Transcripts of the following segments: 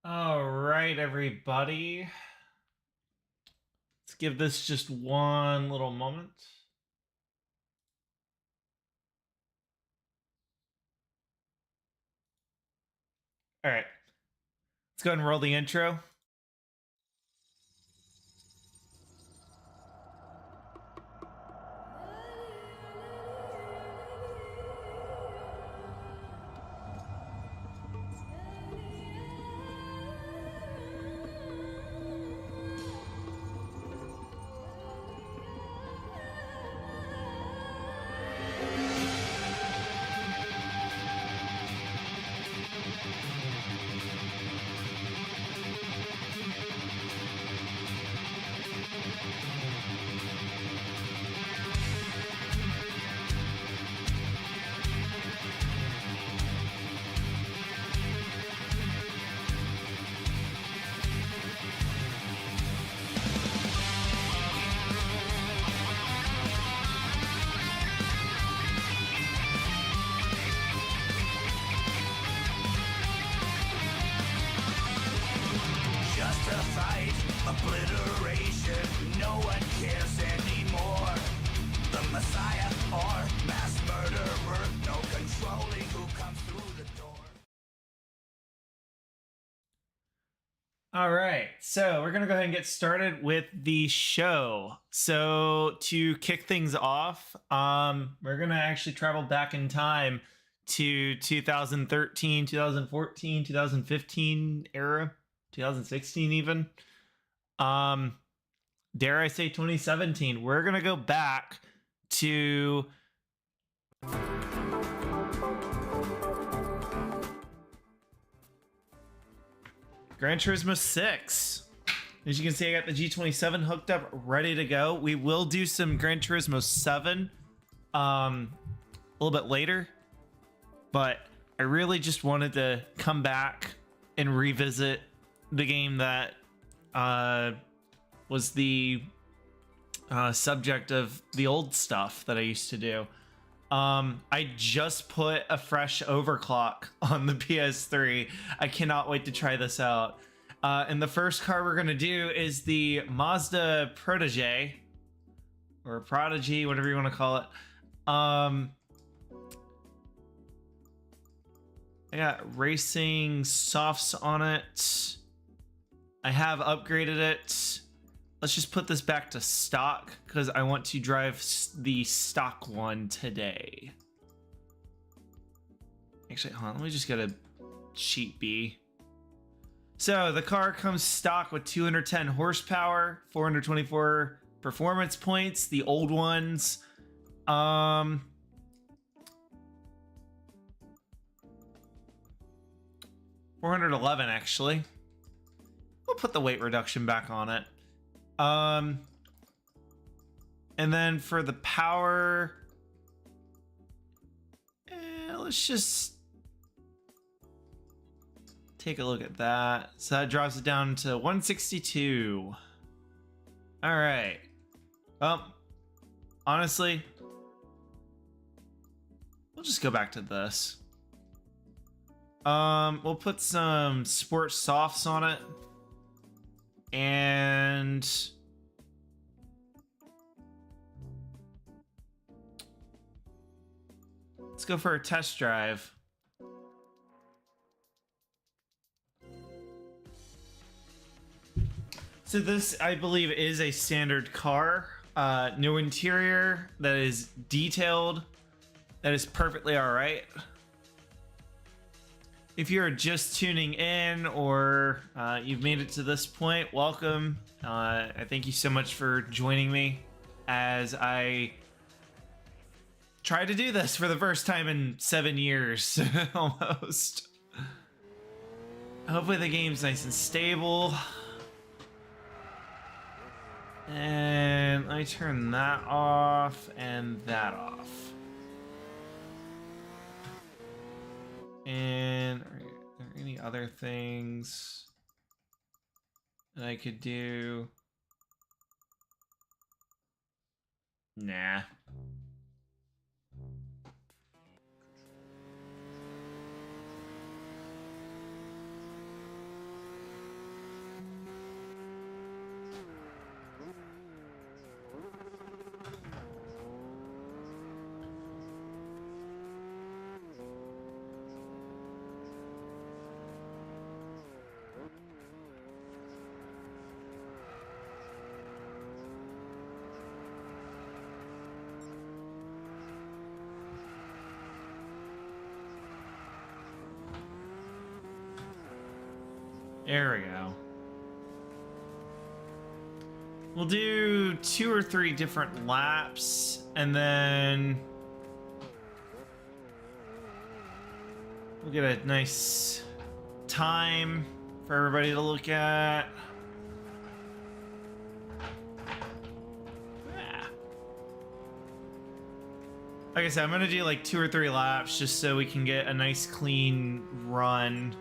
All right, everybody. Let's give this just one little moment. All right. Let's go ahead and roll the intro. Justified obliteration, no one cares anymore. The Messiah or mass murderer, no controlling who comes through the door. All right. So we're going to go ahead and get started with the show. So to kick things off, we're going to actually travel back in time to 2013, 2014, 2015 era, 2016 even. Dare I say 2017. We're going to go back to Gran Turismo 6. As you can see, I got the G27 hooked up, ready to go. We will do some Gran Turismo 7 a little bit later, but I really just wanted to come back and revisit the game that was the subject of the old stuff that I used to do. I just put a fresh overclock on the PS3. I cannot wait to try this out. And the first car we're gonna do is the Mazda Protege, or Prodigy, whatever you want to call it. I got racing softs on it. I have upgraded it. Let's just put this back to stock because I want to drive the stock one today. Actually, hold on, let me just get a sheet B. So the car comes stock with 210 horsepower, 424 performance points. The old ones, 411 actually. We'll put the weight reduction back on it. And then for the power, let's just take a look at that. So that drops it down to 162. All right. Well, honestly, we'll just go back to this. We'll put some sport softs on it. And let's go for a test drive. So this, I believe, is a standard car. New interior that is detailed. That is perfectly all right. If you're just tuning in or you've made it to this point, welcome. I thank you so much for joining me as I try to do this for the first time in 7 years, almost. Hopefully the game's nice and stable. And I turn that off and that off. And are there any other things that I could do? Nah. There we go. We'll do 2 or 3 different laps, and then we'll get a nice time for everybody to look at. Like I said, I'm gonna do like 2 or 3 laps just so we can get a nice clean run.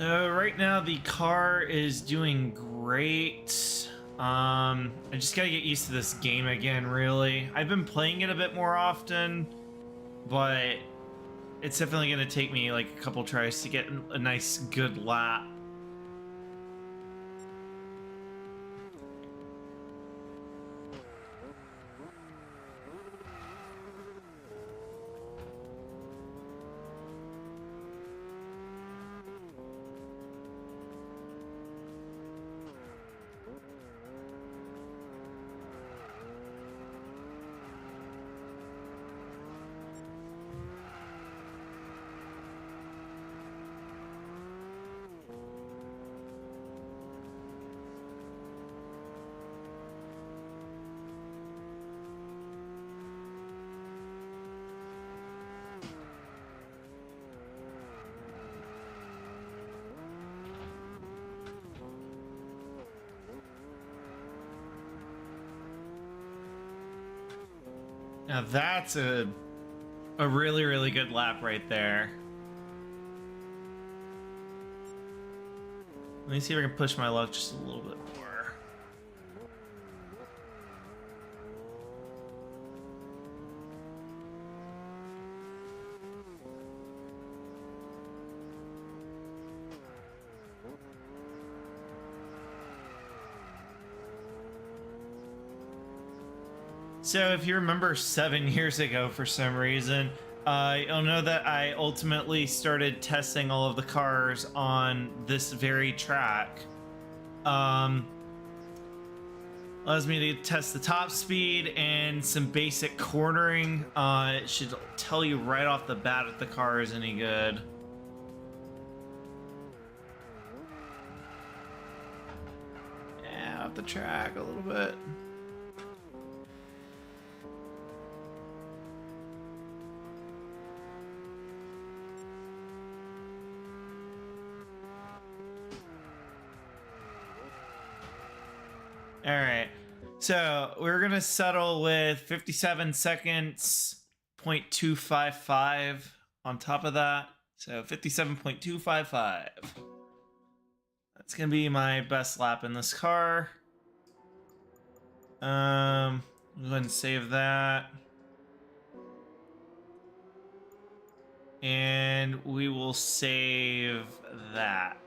Right now the car is doing great. I just gotta get used to this game again, really. I've been playing it a bit more often, but it's definitely gonna take me like a couple tries to get a nice good lap. Now that's a really, really good lap right there. Let me see if I can push my luck just a little bit more. So if you remember 7 years ago, for some reason, you'll know that I ultimately started testing all of the cars on this very track. Allows me to test the top speed and some basic cornering. It should tell you right off the bat if the car is any good. Yeah, off the track a little bit. All right, so we're gonna settle with 57 seconds, 0.255 on top of that. So 57.255. That's gonna be my best lap in this car. Go ahead and save that. And we will save that.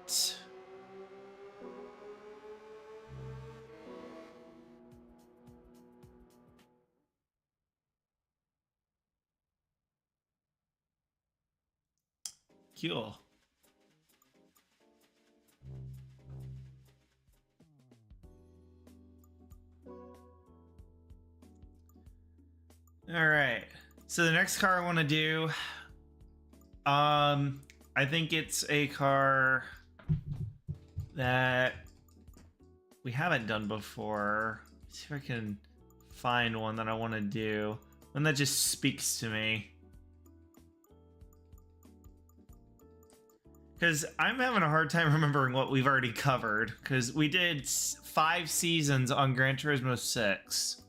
Cool. All right. So the next car I want to do, I think it's a car that we haven't done before. Let's see if I can find one that I want to do. One that just speaks to me. Because I'm having a hard time remembering what we've already covered. Because we did 5 seasons on Gran Turismo 6.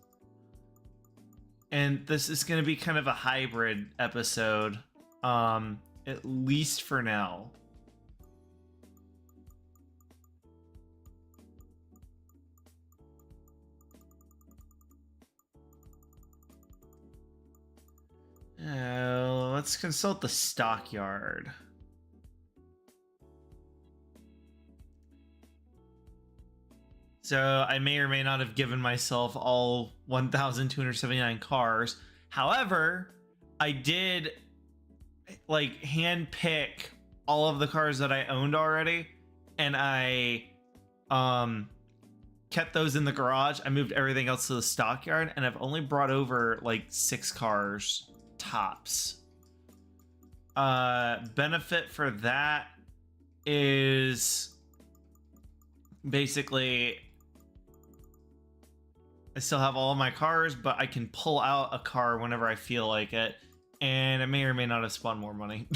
And this is going to be kind of a hybrid episode. At least for now. Let's consult the stockyard. So I may or may not have given myself all 1,279 cars. However, I did like hand pick all of the cars that I owned already, and I kept those in the garage. I moved everything else to the stockyard, and I've only brought over like 6 cars tops. Benefit for that is basically I still have all of my cars, but I can pull out a car whenever I feel like it, and it may or may not have spawned more money.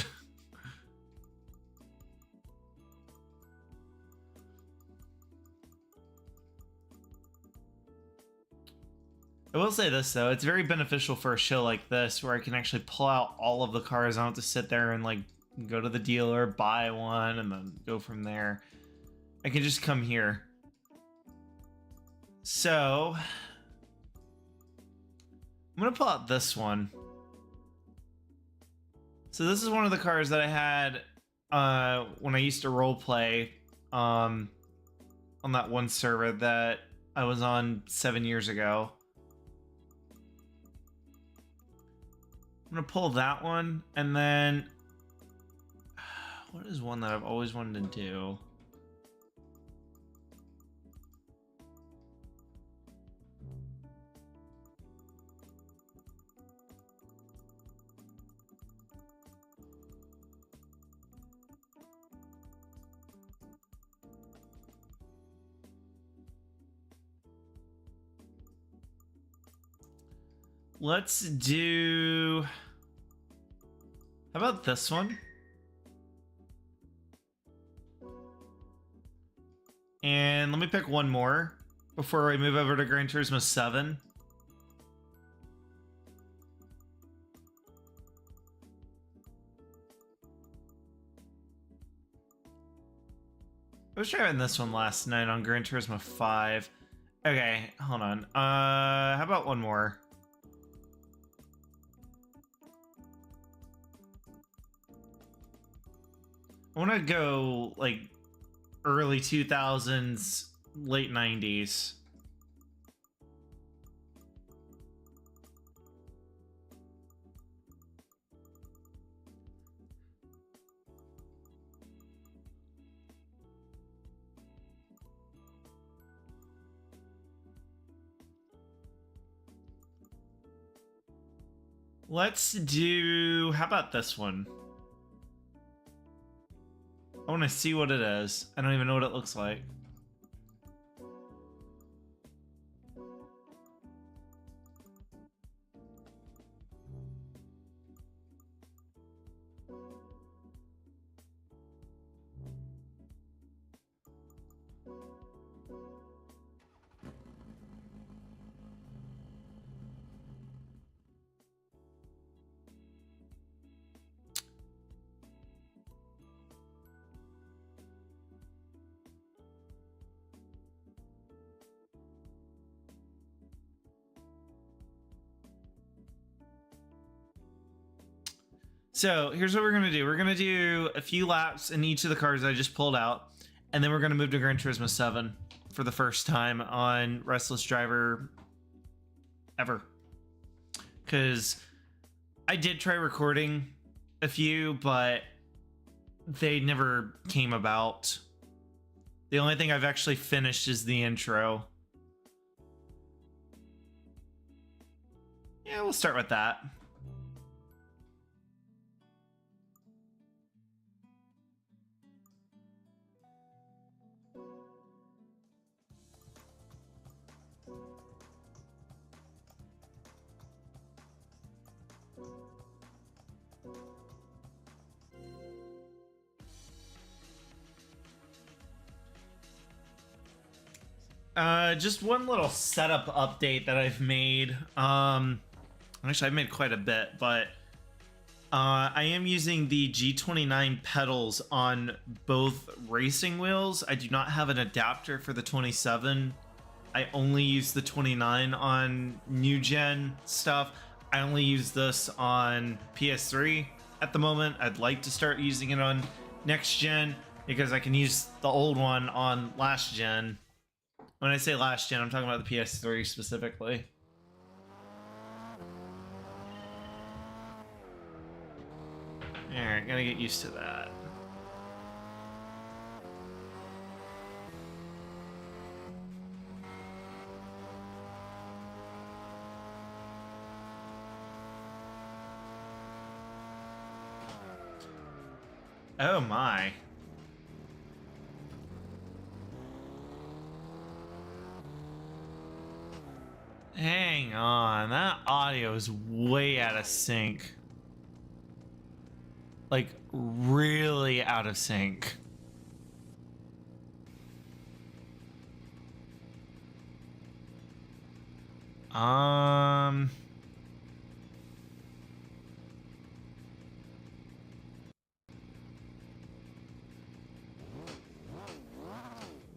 I will say this though, it's very beneficial for a show like this where I can actually pull out all of the cars. I don't have to sit there and like go to the dealer, buy one, and then go from there. I can just come here. So I'm gonna pull out this one. So this is one of the cars that I had when I used to roleplay on that one server that I was on 7 years ago. I'm gonna pull that one, and then what is one that I've always wanted to do? Let's do... How about this one? And let me pick one more before we move over to Gran Turismo 7. I was driving this one last night on Gran Turismo 5. Okay, hold on. How about one more? I want to go like early 2000s, late 90s. Let's do... How about this one? I want to see what it is. I don't even know what it looks like. So here's what we're going to do. We're going to do a few laps in each of the cars I just pulled out, and then we're going to move to Gran Turismo 7 for the first time on Restless Driver ever. Because I did try recording a few, but they never came about. The only thing I've actually finished is the intro. Yeah, we'll start with that. Just one little setup update that I've made. Actually, I've made quite a bit, but I am using the G29 pedals on both racing wheels. I do not have an adapter for the 27. I only use the 29 on new gen stuff. I only use this on PS3 at the moment. I'd like to start using it on next gen because I can use the old one on last gen. When I say last gen, I'm talking about the PS3 specifically. Alright, gotta get used to that. Oh my. Hang on, that audio is way out of sync. Like, really out of sync.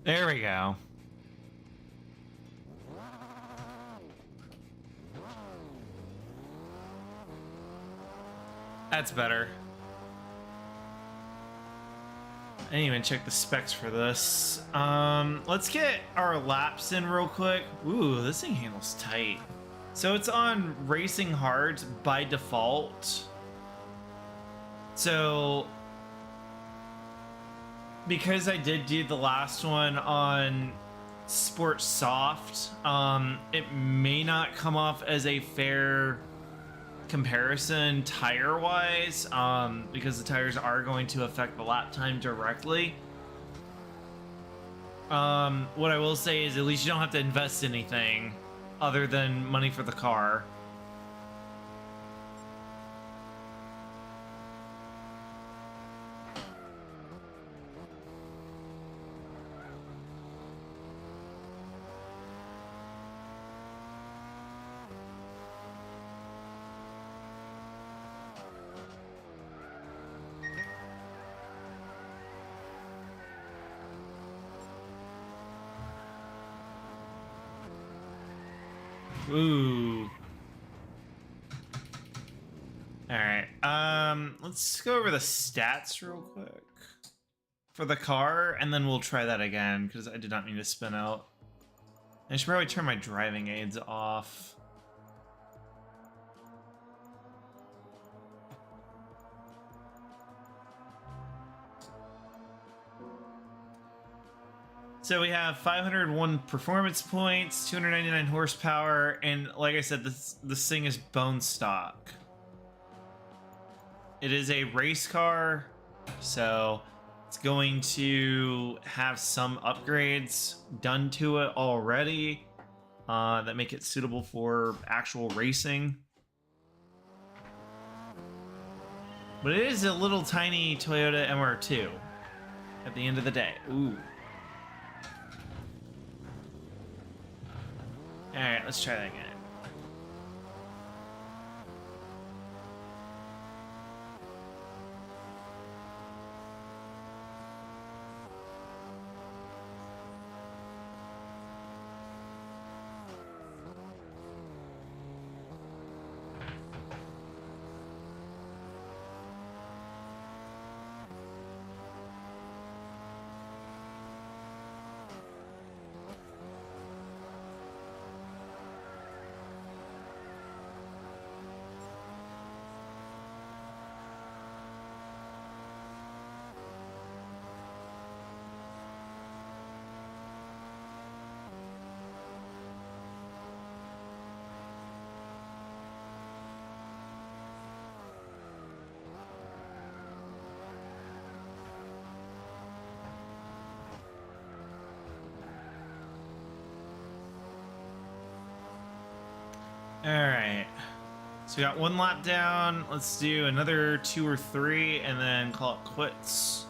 There we go. That's better. I didn't even check the specs for this. Let's get our laps in real quick. Ooh, this thing handles tight. So it's on racing hard by default. So because I did do the last one on Sport Soft, it may not come off as a fair comparison tire-wise, because the tires are going to affect the lap time directly. What I will say is at least you don't have to invest anything other than money for the car. Ooh. All right. Let's go over the stats real quick for the car, and then we'll try that again because I did not mean to spin out. I should probably turn my driving aids off. So we have 501 performance points, 299 horsepower, and like I said, this thing is bone stock. It is a race car, so it's going to have some upgrades done to it already that make it suitable for actual racing. But it is a little tiny Toyota MR2 at the end of the day. Ooh. Alright, let's try that again. Alright. So we got one lap down. Let's do another 2 or 3 and then call it quits.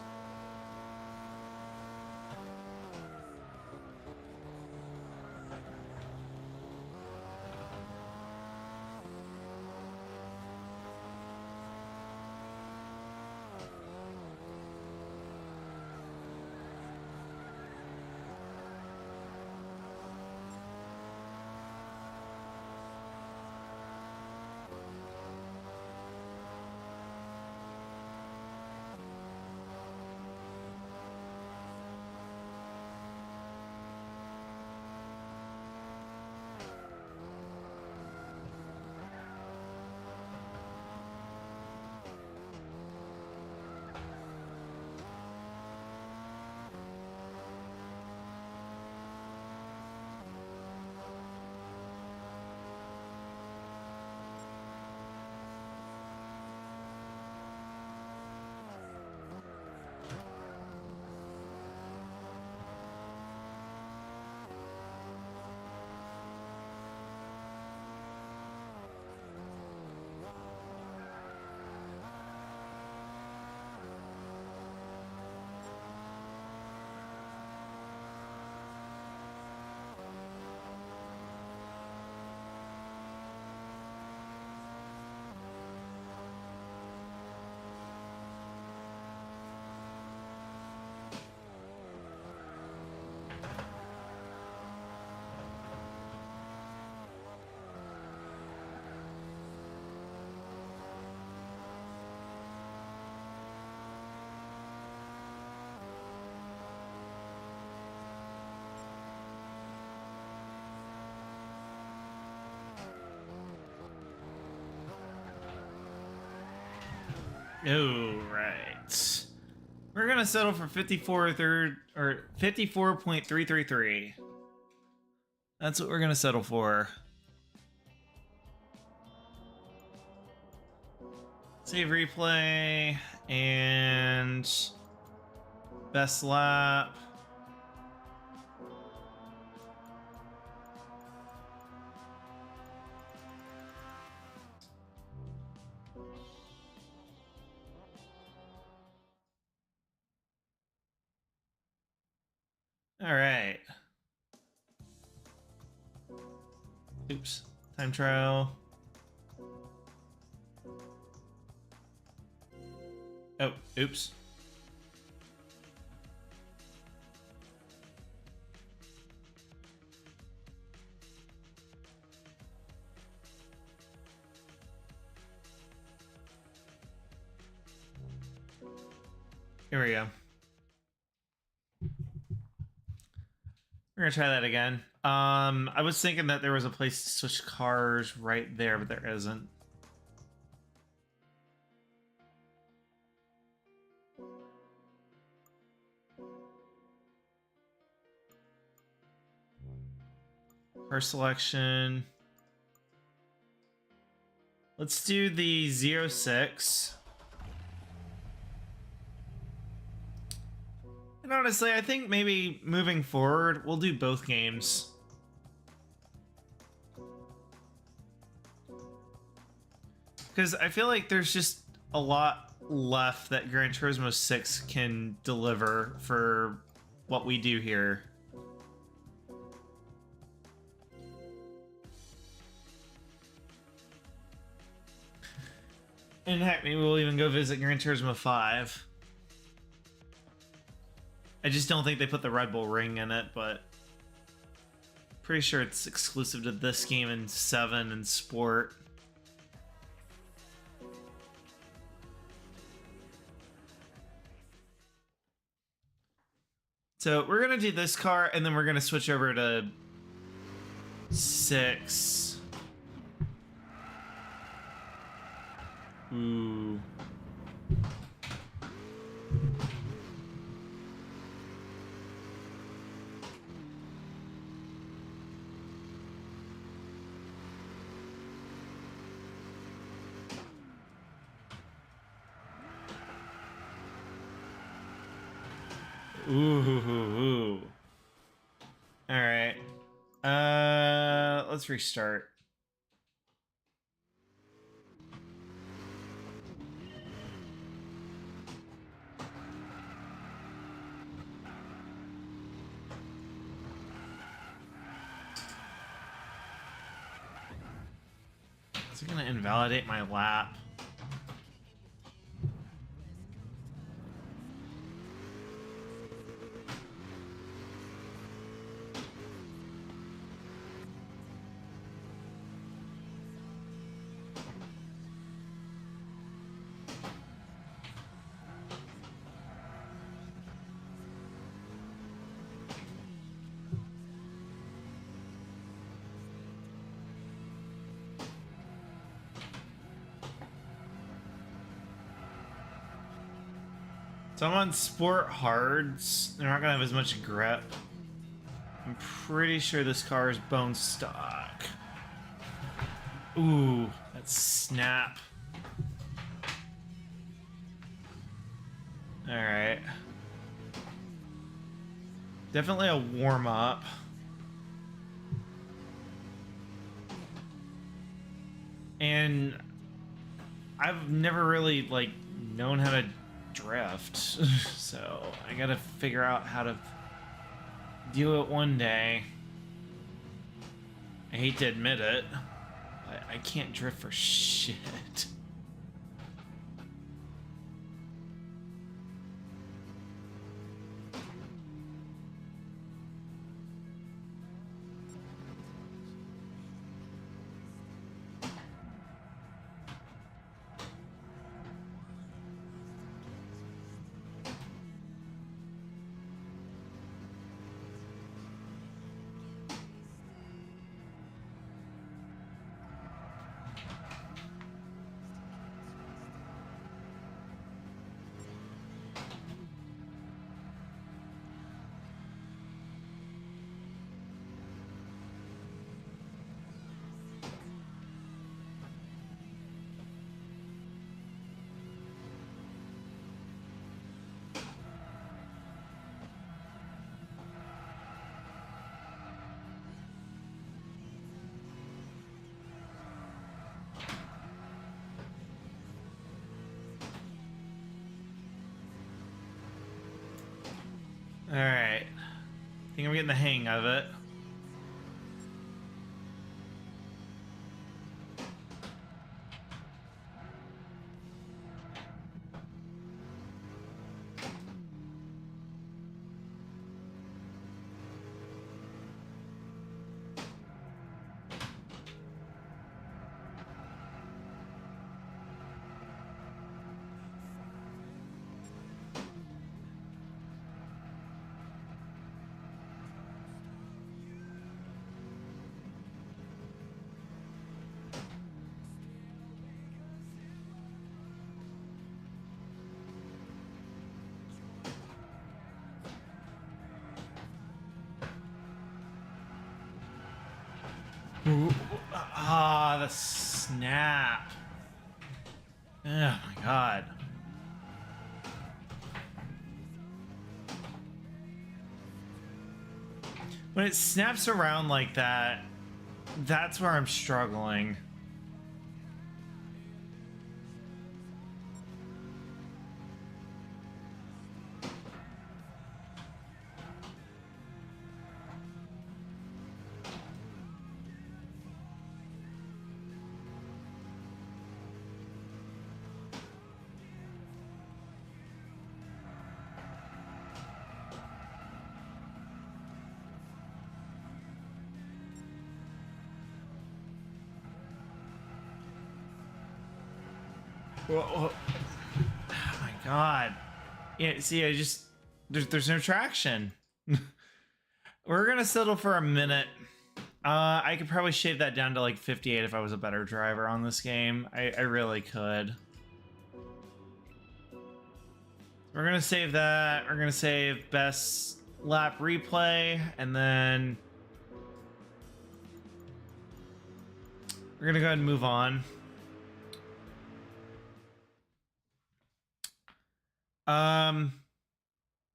Oh, right. We're gonna settle for 54.333. That's what we're gonna settle for. Save replay and best lap. All right. Oops. Time trial. Oh, oops. Here we go. We're gonna try that again. I was thinking that there was a place to switch cars right there, but there isn't. Car selection. Let's do the 06. And honestly, I think maybe moving forward, we'll do both games. Because I feel like there's just a lot left that Gran Turismo 6 can deliver for what we do here. And heck, maybe we'll even go visit Gran Turismo 5. I just don't think they put the Red Bull ring in it, but pretty sure it's exclusive to this game and 7 and Sport. So we're gonna do this car, and then we're gonna switch over to 6. Ooh. Ooh. All right. Let's restart. Is it gonna invalidate my lap? So I'm on Sport Hards. They're not gonna have as much grip. I'm pretty sure this car is bone stock. Ooh, that snap. Alright. Definitely a warm-up. And I've never really, like, known how to drift. So I gotta figure out how to do it one day. I hate to admit it, but I can't drift for shit. Alright. I think I'm getting the hang of it. Ooh, ah, the snap. Oh my god. When it snaps around like that, that's where I'm struggling. Whoa. Oh my god. Yeah, see, I just there's no traction. We're gonna settle for a minute. I could probably shave that down to like 58 if I was a better driver on this game. I really could. We're gonna save that. We're gonna save best lap replay, and then we're gonna go ahead and move on.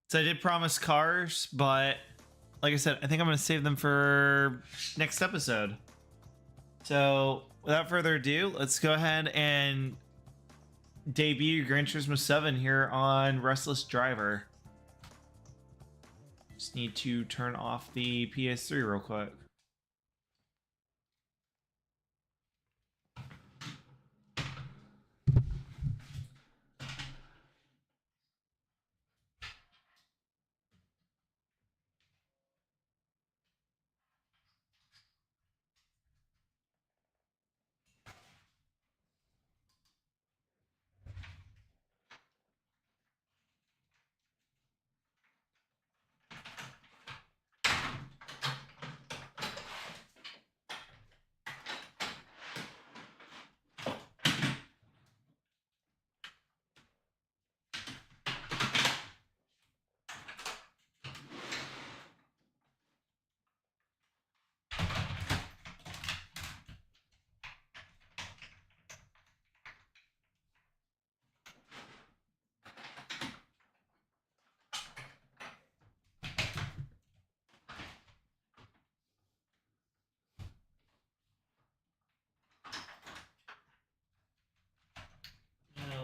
So I did promise cars, but like I said, I think I'm gonna save them for next episode. So without further ado, let's go ahead and debut Gran Turismo 7 here on Restless Driver. Just need to turn off the PS3 real quick.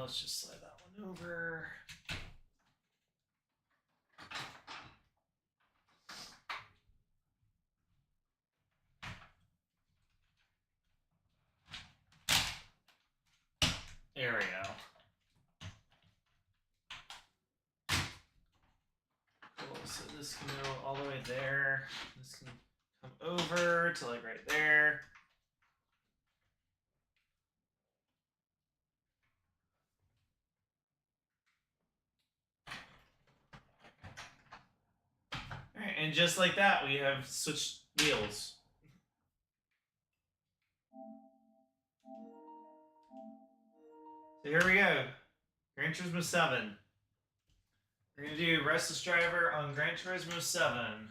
Let's just slide that one over. There we go. Cool, so this can go all the way there. This can come over to like right there. All right, and just like that, we have switched wheels. So here we go. Gran Turismo 7. We're going to do Restless Driver on Gran Turismo 7.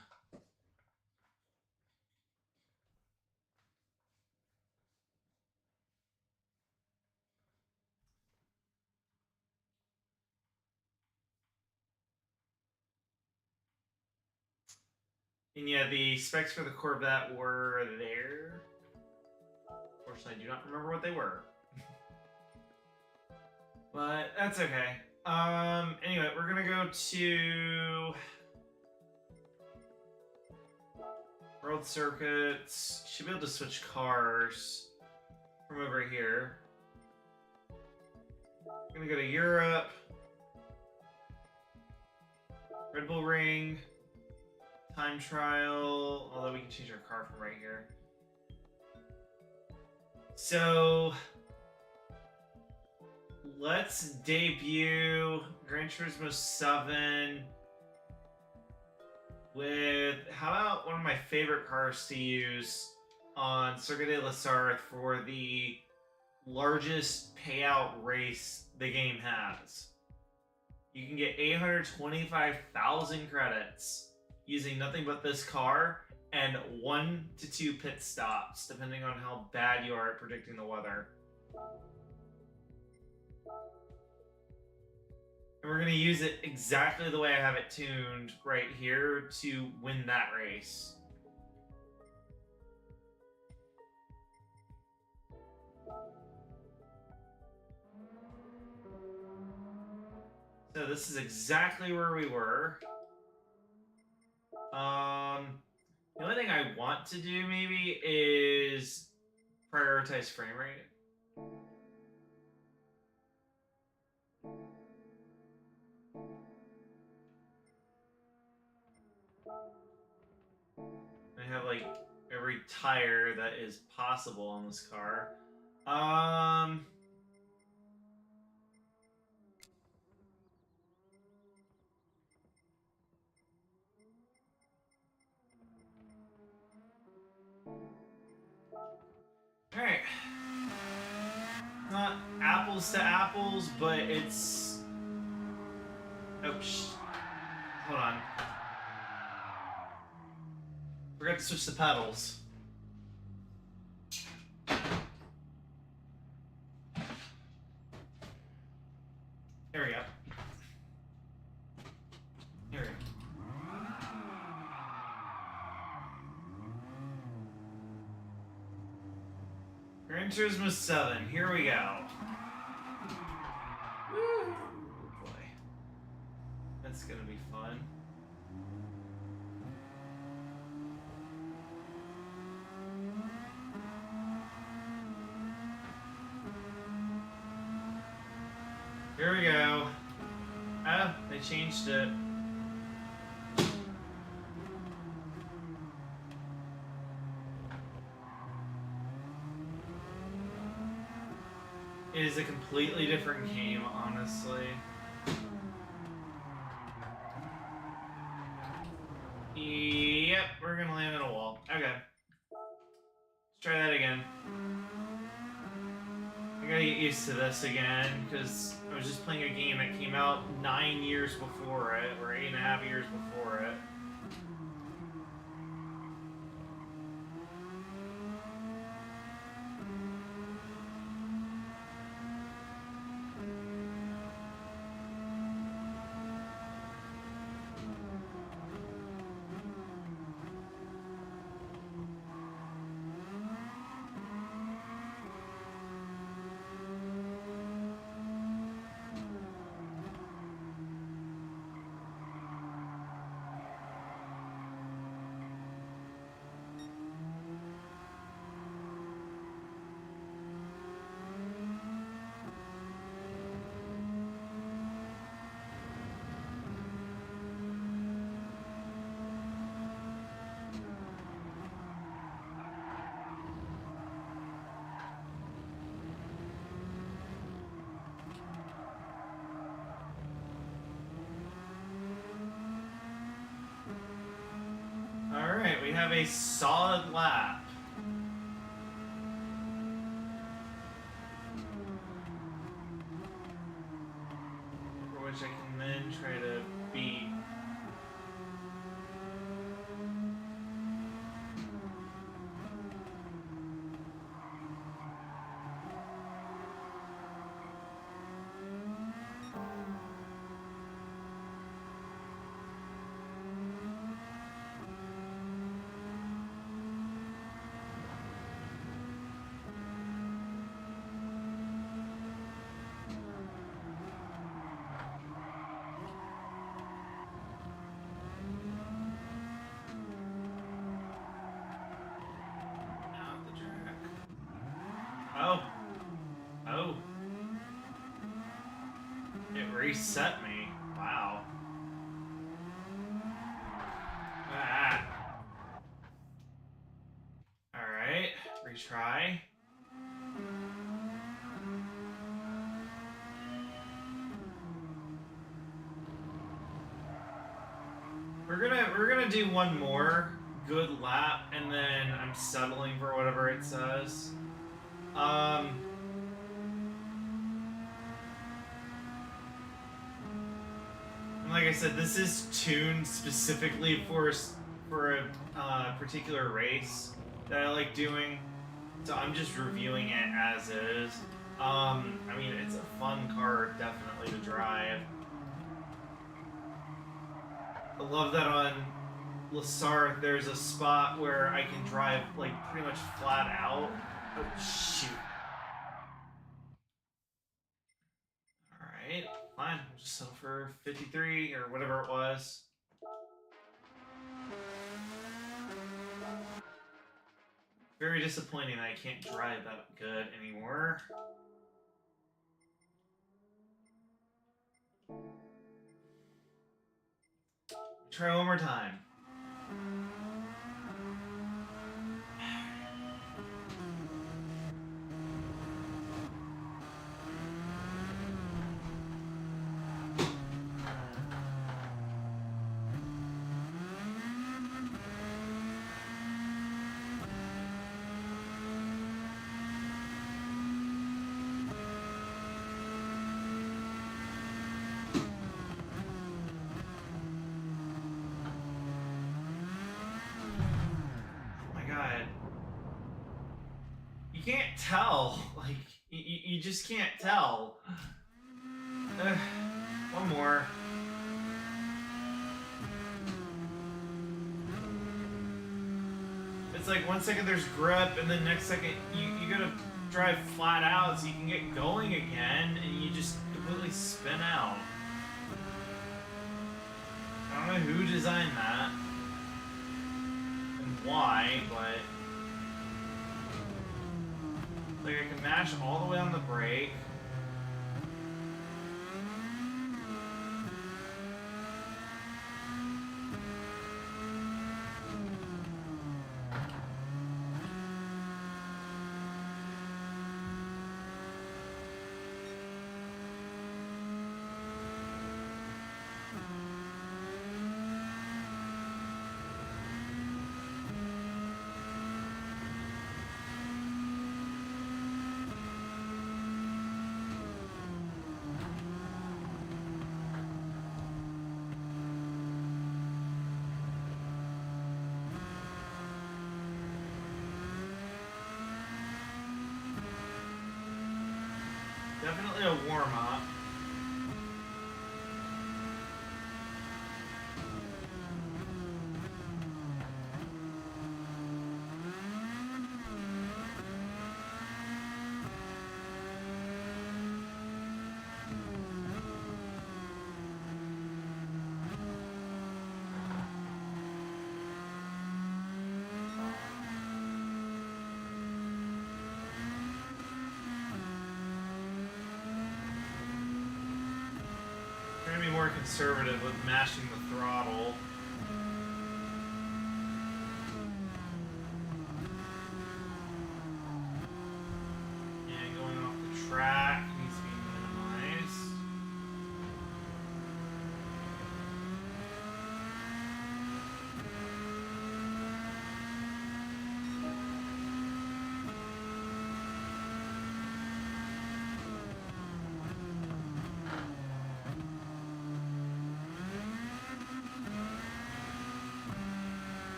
And yeah, the specs for the Corvette were there. Unfortunately, I do not remember what they were. But that's okay. Anyway, we're gonna go to World circuits. Should be able to switch cars from over here. I'm gonna go to Europe. Red Bull Ring. Time trial. Although we can change our car from right here. So let's debut Gran Turismo 7 with, how about one of my favorite cars to use on Circuit de la Sarthe for the largest payout race the game has. You can get 825,000 credits using nothing but this car and 1 to 2 pit stops, depending on how bad you are at predicting the weather. And we're going to use it exactly the way I have it tuned right here to win that race. So this is exactly where we were. The only thing I want to do maybe is prioritize frame rate. I have like every tire that is possible on this car. Alright. Not apples to apples, but it's... Oh, hold on. Forgot to switch the pedals. There we go. Here we go. Gran Turismo 7, here we go. Woo! Boy. That's gonna be fun. Here we go. Oh, they changed it. It is a completely different game, honestly. Yep, we're gonna land in a wall. Okay. Let's try that again. I gotta get used to this again, because I was just playing a game that came out 9 years before it, or 8.5 years before it. Alright, we have a solid lap. For which I can then try to beat. reset me. Wow. Ah. Alright, retry. We're gonna do one more good lap, and then I'm settling for whatever it says. Like I said, this is tuned specifically for a particular race that I like doing, so I'm just reviewing it as is. I mean, it's a fun car, definitely, to drive. I love that on Lassar, there's a spot where I can drive, like, pretty much flat out. Oh, shoot. Alright, fine. We'll just settle for 53 or whatever it was. Very disappointing that I can't drive that good anymore. Try one more time. You can't tell. Like, you just can't tell. One more. It's like 1 second there's grip, and then next second you gotta drive flat out so you can get going again, and you just completely spin out. I don't know who designed that and why, but like I can mash all the way on the brake. Definitely a warm-up. Be more conservative with mashing the throttle. And going off the track needs to be minimized.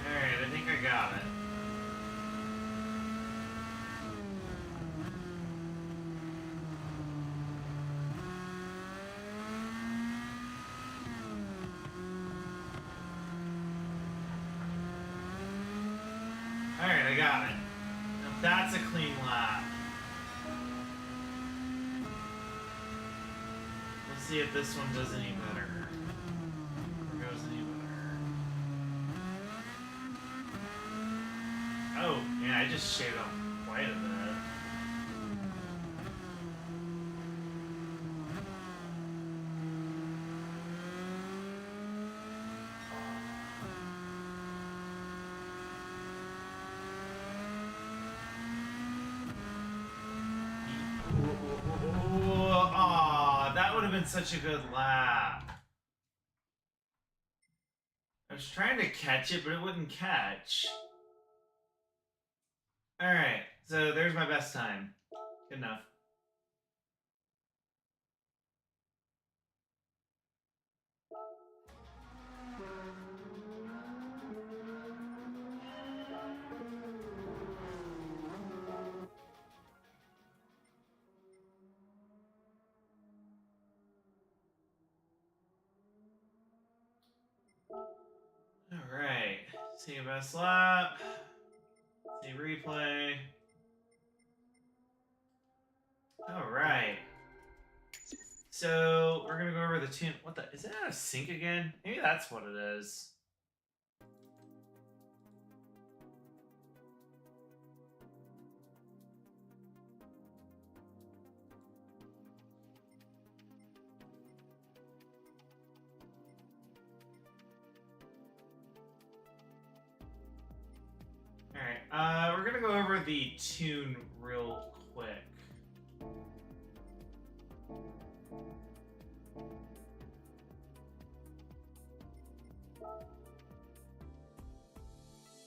I think I got it. Alright, I got it. Now that's a clean lap. see if this one does any better. Or goes any better. Oh, yeah, I just shaved off quite a bit. Aw, that would have been such a good lap. I was trying to catch it, but it wouldn't catch. Alright, so there's my best time. Good enough. Alright, see best lap. See replay. Alright. So, we're gonna go over the tune. What the? Is it out of sync again? Maybe that's what it is. Alright, we're gonna go over the tune real quick.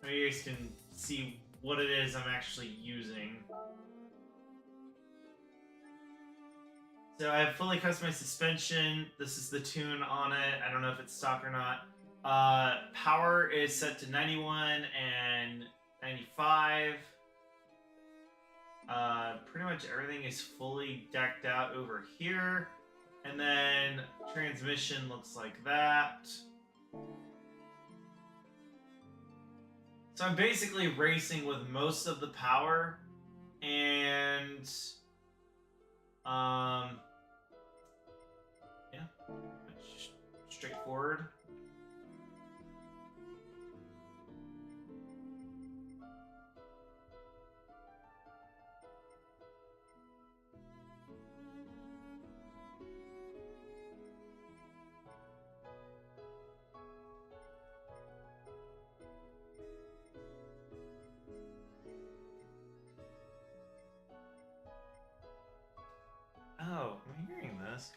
So you guys can see what it is I'm actually using. So I have fully customized suspension. This is the tune on it. I don't know if it's stock or not. Power is set to 91 and 95. Pretty much everything is fully decked out over here. And then transmission looks like that. So I'm basically racing with most of the power and yeah, straightforward. Oh, I'm hearing this.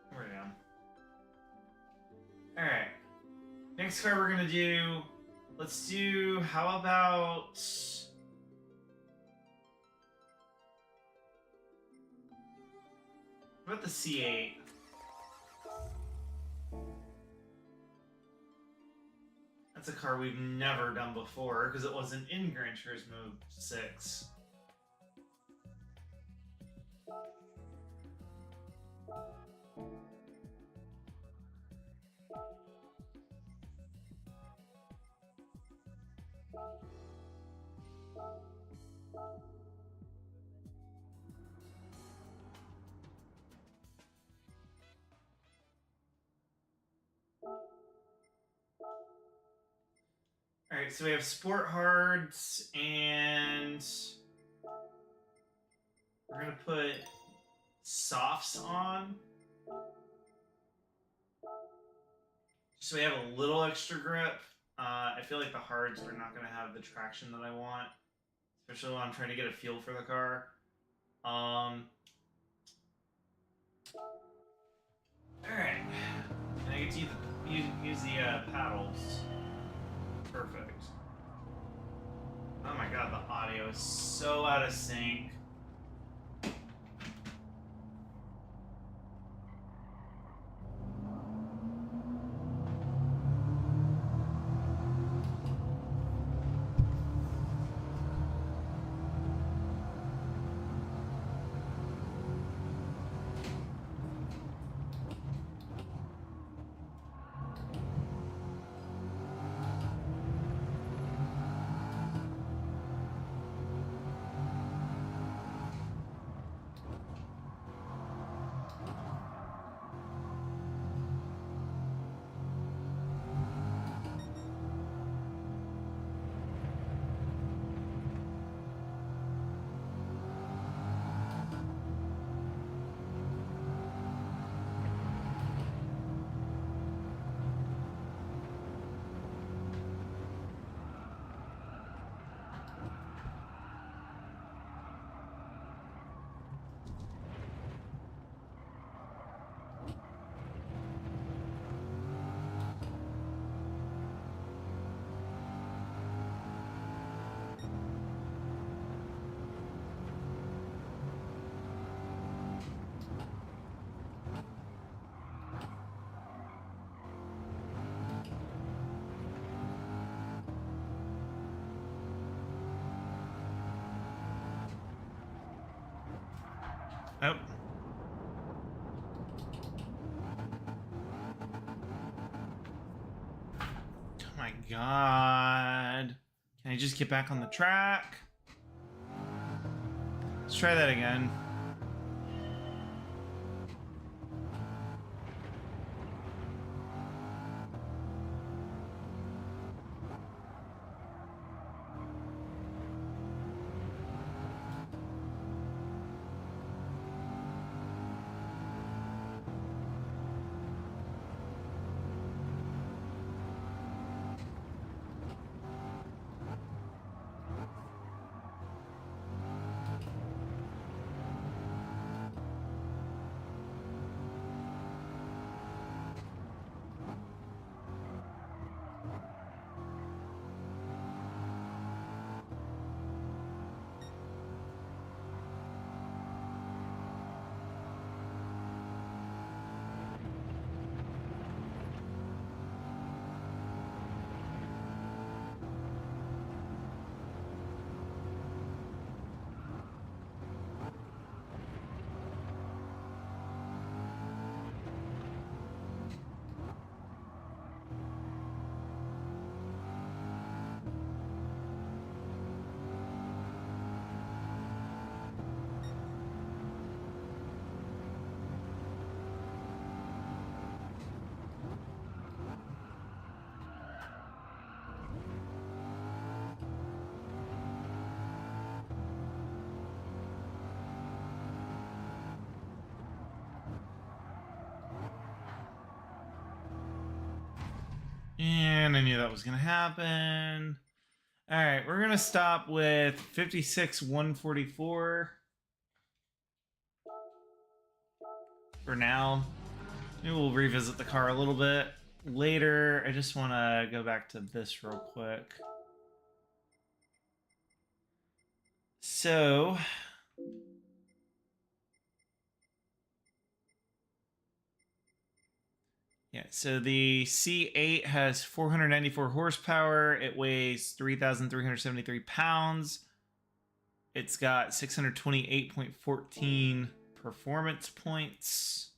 There we go. Alright. Next car we're gonna do... Let's do... How about... What about the C8? That's a car we've never done before because it wasn't in Gran Turismo 6. Alright, so we have Sport Hards, and we're going to put Softs on. So we have a little extra grip. I feel like the Hards are not going to have the traction that I want, especially when I'm trying to get a feel for the car. Alright. And I get to use the paddles. Perfect. Oh my god, the audio is so out of sync. Oh. Oh my god. Can I just get back on the track? Let's try that again. And I knew that was going to happen. All right, we're going to stop with 56,144 for now. Maybe we'll revisit the car a little bit later. I just want to go back to this real quick. So, yeah, so the C8 has 494 horsepower. It weighs 3,373 pounds. It's got 628.14 performance points.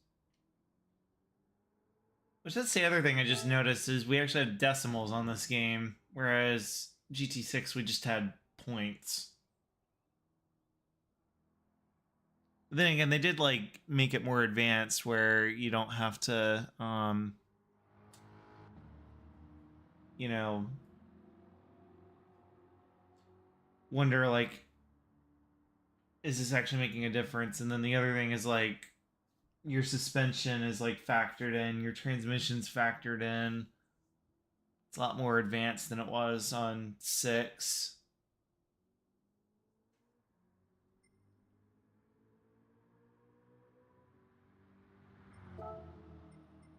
Which, that's the other thing I just noticed, is we actually have decimals on this game, whereas GT6 we just had points. But then again, they did like make it more advanced where you don't have to you know, wonder like, is this actually making a difference? And then the other thing is like, your suspension is like factored in, your transmission's factored in. It's a lot more advanced than it was on 6.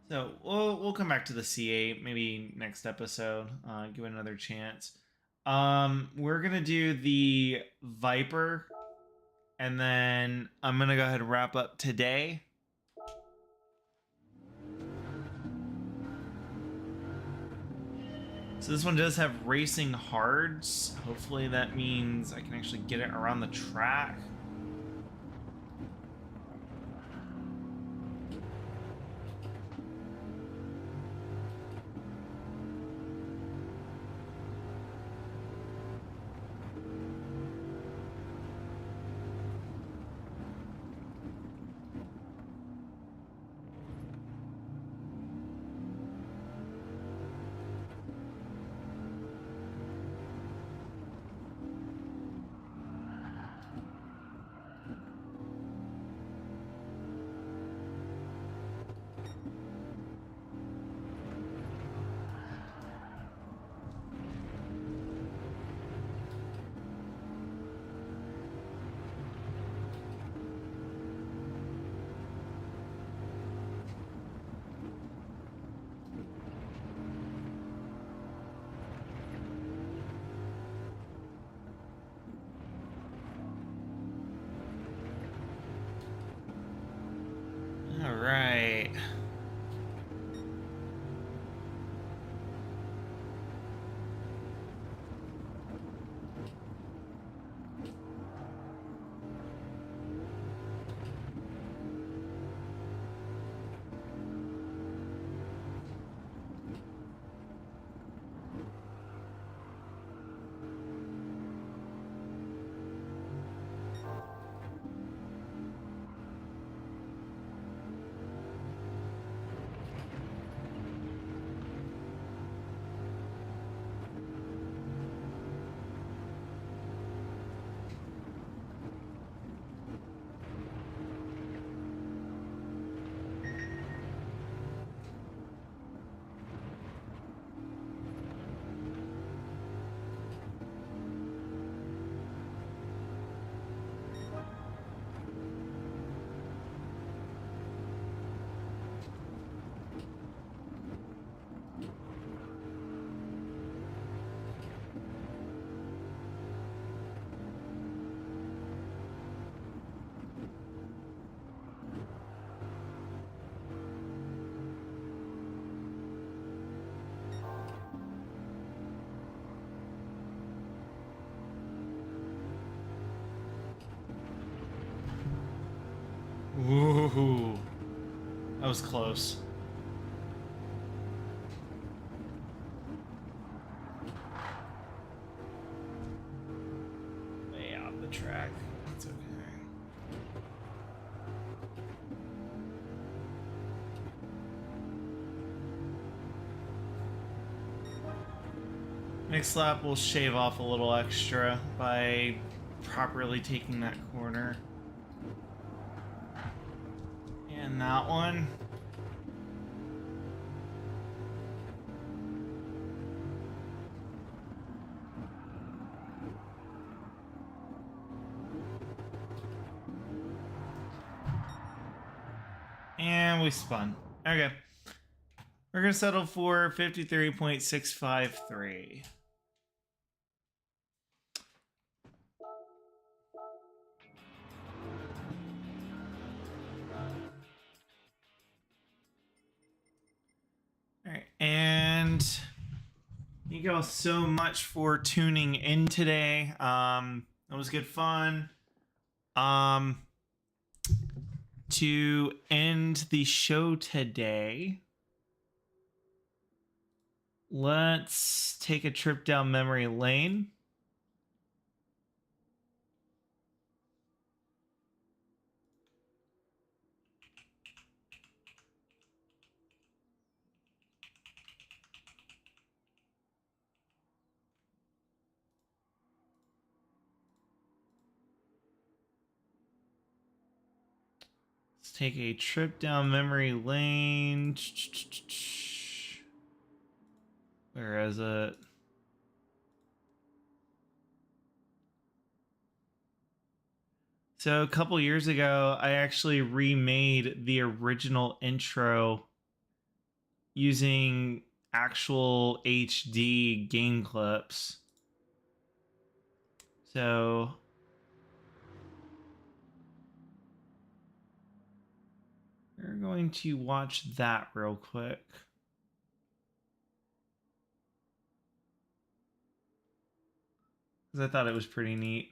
So we'll come back to the C8 maybe next episode. Give it another chance. We're gonna do the Viper, and then I'm gonna go ahead and wrap up today. So this one does have racing hards. Hopefully that means I can actually get it around the track. was close. Way off the track. That's okay. Next lap, we'll shave off a little extra by properly taking that corner. And that one. And we spun. Okay. We're going to settle for 53.653. All right. And thank you all so much for tuning in today. It was good fun. To end the show today, let's take a trip down memory lane. Let's take a trip down memory lane. Where is it? So a couple years ago, I actually remade the original intro using actual HD game clips. So we're going to watch that real quick. Because I thought it was pretty neat.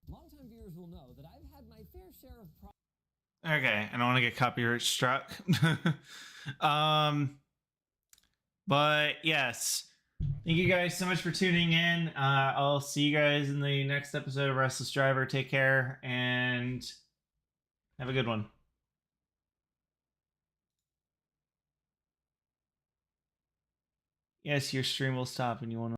Longtime viewers will know that I've had my fair share of Okay, I don't want to get copyright struck. But yes, thank you guys so much for tuning in. I'll see you guys in the next episode of Restless Driver. Take care and have a good one. Yes, your stream will stop and you want to